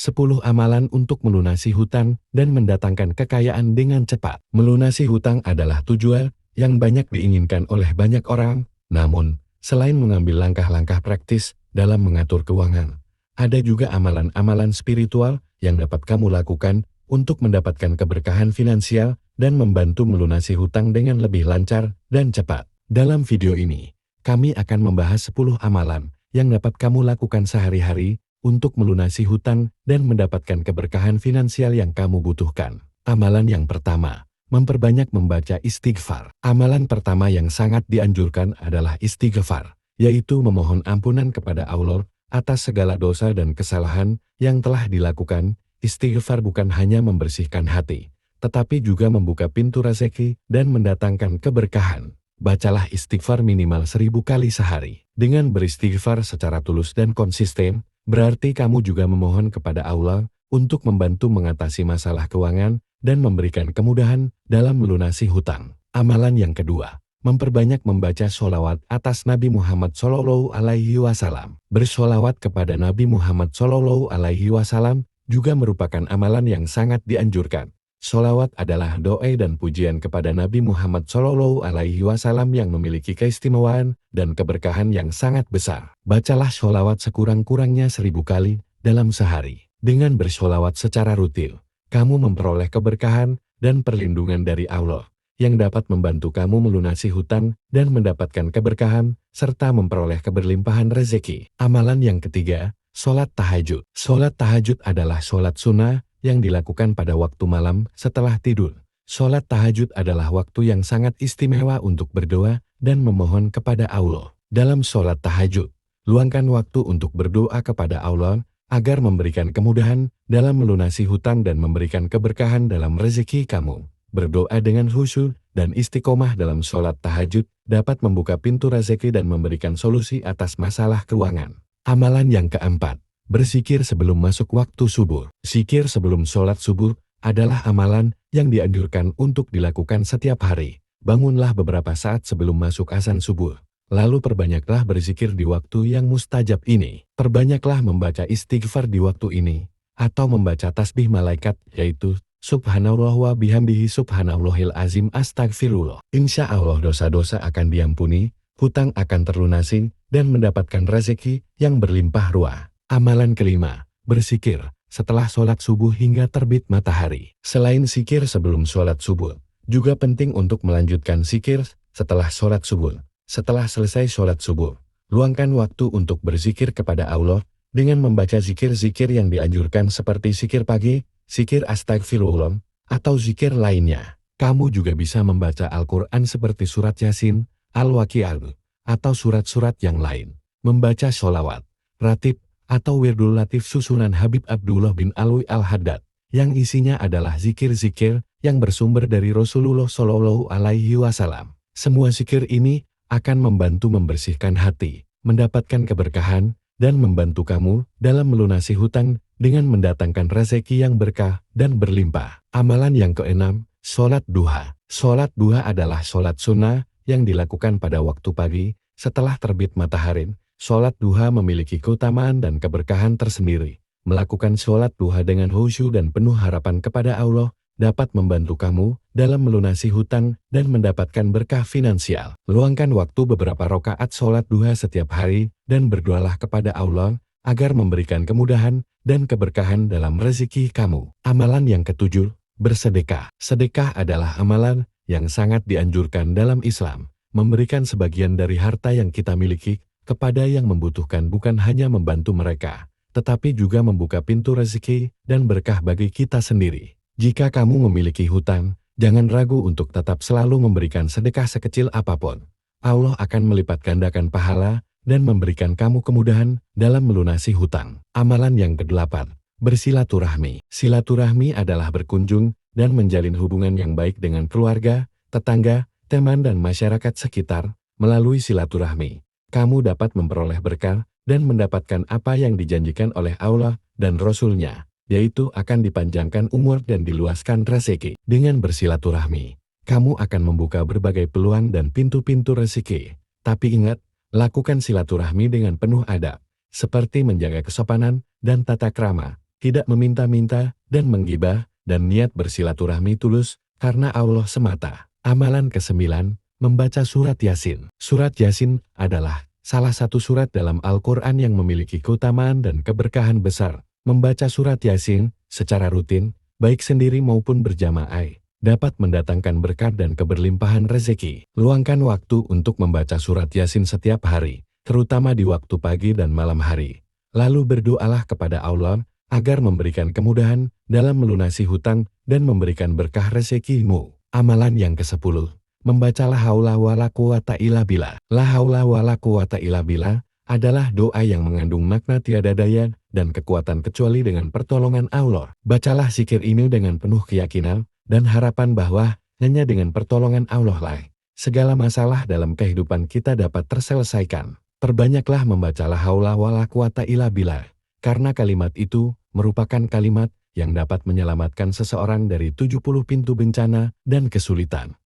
10 amalan untuk melunasi hutang dan mendatangkan kekayaan dengan cepat. Melunasi hutang adalah tujuan yang banyak diinginkan oleh banyak orang. Namun, selain mengambil langkah-langkah praktis dalam mengatur keuangan, ada juga amalan-amalan spiritual yang dapat kamu lakukan untuk mendapatkan keberkahan finansial dan membantu melunasi hutang dengan lebih lancar dan cepat. Dalam video ini, kami akan membahas 10 amalan yang dapat kamu lakukan sehari-hari untuk melunasi hutang dan mendapatkan keberkahan finansial yang kamu butuhkan. Amalan yang pertama, memperbanyak membaca istighfar. Amalan pertama yang sangat dianjurkan adalah istighfar, yaitu memohon ampunan kepada Allah atas segala dosa dan kesalahan yang telah dilakukan. Istighfar bukan hanya membersihkan hati, tetapi juga membuka pintu rezeki dan mendatangkan keberkahan. Bacalah istighfar minimal 1000 kali sehari. Dengan beristighfar secara tulus dan konsisten, berarti kamu juga memohon kepada Allah untuk membantu mengatasi masalah keuangan dan memberikan kemudahan dalam melunasi hutang. Amalan yang kedua, memperbanyak membaca sholawat atas Nabi Muhammad SAW. Bersholawat kepada Nabi Muhammad SAW juga merupakan amalan yang sangat dianjurkan. Sholawat adalah doa dan pujian kepada Nabi Muhammad SAW yang memiliki keistimewaan dan keberkahan yang sangat besar. Bacalah sholawat sekurang-kurangnya 1000 kali dalam sehari. Dengan bersholawat secara rutin, kamu memperoleh keberkahan dan perlindungan dari Allah yang dapat membantu kamu melunasi hutang dan mendapatkan keberkahan serta memperoleh keberlimpahan rezeki. Amalan yang ketiga, sholat tahajud. Sholat tahajud adalah sholat sunnah yang dilakukan pada waktu malam setelah tidur. Sholat tahajud adalah waktu yang sangat istimewa untuk berdoa dan memohon kepada Allah. Dalam sholat tahajud, luangkan waktu untuk berdoa kepada Allah agar memberikan kemudahan dalam melunasi hutang dan memberikan keberkahan dalam rezeki kamu. Berdoa dengan khusyuk dan istiqomah dalam sholat tahajud dapat membuka pintu rezeki dan memberikan solusi atas masalah keuangan. Amalan yang keempat, berzikir sebelum masuk waktu subuh. Zikir sebelum sholat subuh adalah amalan yang dianjurkan untuk dilakukan setiap hari. Bangunlah beberapa saat sebelum masuk azan subuh. Lalu perbanyaklah berzikir di waktu yang mustajab ini. Perbanyaklah membaca istighfar di waktu ini, atau membaca tasbih malaikat, yaitu Subhanallah wa bihamdihi subhanallahil azim astagfirullah. Insya Allah dosa-dosa akan diampuni, hutang akan terlunasi, dan mendapatkan rezeki yang berlimpah ruah. Amalan kelima, berzikir setelah sholat subuh hingga terbit matahari. Selain zikir sebelum sholat subuh, juga penting untuk melanjutkan zikir setelah sholat subuh. Setelah selesai sholat subuh, luangkan waktu untuk berzikir kepada Allah dengan membaca zikir-zikir yang dianjurkan seperti zikir pagi, zikir astagfirullah, atau zikir lainnya. Kamu juga bisa membaca Al-Quran seperti surat Yasin, Al-Waqi'ah, atau surat-surat yang lain. Membaca sholawat, ratib, atau wirdul latif susunan Habib Abdullah bin Alwi Al-Haddad, yang isinya adalah zikir-zikir yang bersumber dari Rasulullah SAW. Semua zikir ini akan membantu membersihkan hati, mendapatkan keberkahan, dan membantu kamu dalam melunasi hutang dengan mendatangkan rezeki yang berkah dan berlimpah. Amalan yang keenam, sholat duha. Sholat duha adalah sholat sunnah yang dilakukan pada waktu pagi setelah terbit matahari. Sholat duha memiliki keutamaan dan keberkahan tersendiri. Melakukan sholat duha dengan khusyuk dan penuh harapan kepada Allah dapat membantu kamu dalam melunasi hutang dan mendapatkan berkah finansial. Luangkan waktu beberapa rakaat sholat duha setiap hari dan berdoalah kepada Allah agar memberikan kemudahan dan keberkahan dalam rezeki kamu. Amalan yang ketujuh, bersedekah. Sedekah adalah amalan yang sangat dianjurkan dalam Islam. Memberikan sebagian dari harta yang kita miliki kepada yang membutuhkan bukan hanya membantu mereka, tetapi juga membuka pintu rezeki dan berkah bagi kita sendiri. Jika kamu memiliki hutang, jangan ragu untuk tetap selalu memberikan sedekah sekecil apapun. Allah akan melipat gandakan pahala dan memberikan kamu kemudahan dalam melunasi hutang. Amalan yang kedelapan, bersilaturahmi. Silaturahmi adalah berkunjung dan menjalin hubungan yang baik dengan keluarga, tetangga, teman dan masyarakat sekitar. Melalui silaturahmi, kamu dapat memperoleh berkah dan mendapatkan apa yang dijanjikan oleh Allah dan Rasul-Nya, yaitu akan dipanjangkan umur dan diluaskan rezeki. Dengan bersilaturahmi, kamu akan membuka berbagai peluang dan pintu-pintu rezeki. Tapi ingat, lakukan silaturahmi dengan penuh adab, seperti menjaga kesopanan dan tata krama, tidak meminta-minta dan menggibah, dan niat bersilaturahmi tulus karena Allah semata. Amalan ke-9, membaca surat Yasin. Surat Yasin adalah salah satu surat dalam Al-Quran yang memiliki keutamaan dan keberkahan besar. Membaca surat Yasin secara rutin, baik sendiri maupun berjamaah, dapat mendatangkan berkat dan keberlimpahan rezeki. Luangkan waktu untuk membaca surat Yasin setiap hari, terutama di waktu pagi dan malam hari. Lalu berdoalah kepada Allah agar memberikan kemudahan dalam melunasi hutang dan memberikan berkah rezekimu. Amalan yang ke-10, membaca la haula wala quwata illa billah. La haula wala quwata illa billah adalah doa yang mengandung makna tiada daya dan kekuatan kecuali dengan pertolongan Allah. Bacalah zikir ini dengan penuh keyakinan dan harapan bahwa hanya dengan pertolongan Allah lah segala masalah dalam kehidupan kita dapat terselesaikan. Perbanyaklah membaca la haula wala quwata illa billah, karena kalimat itu merupakan kalimat yang dapat menyelamatkan seseorang dari 70 pintu bencana dan kesulitan.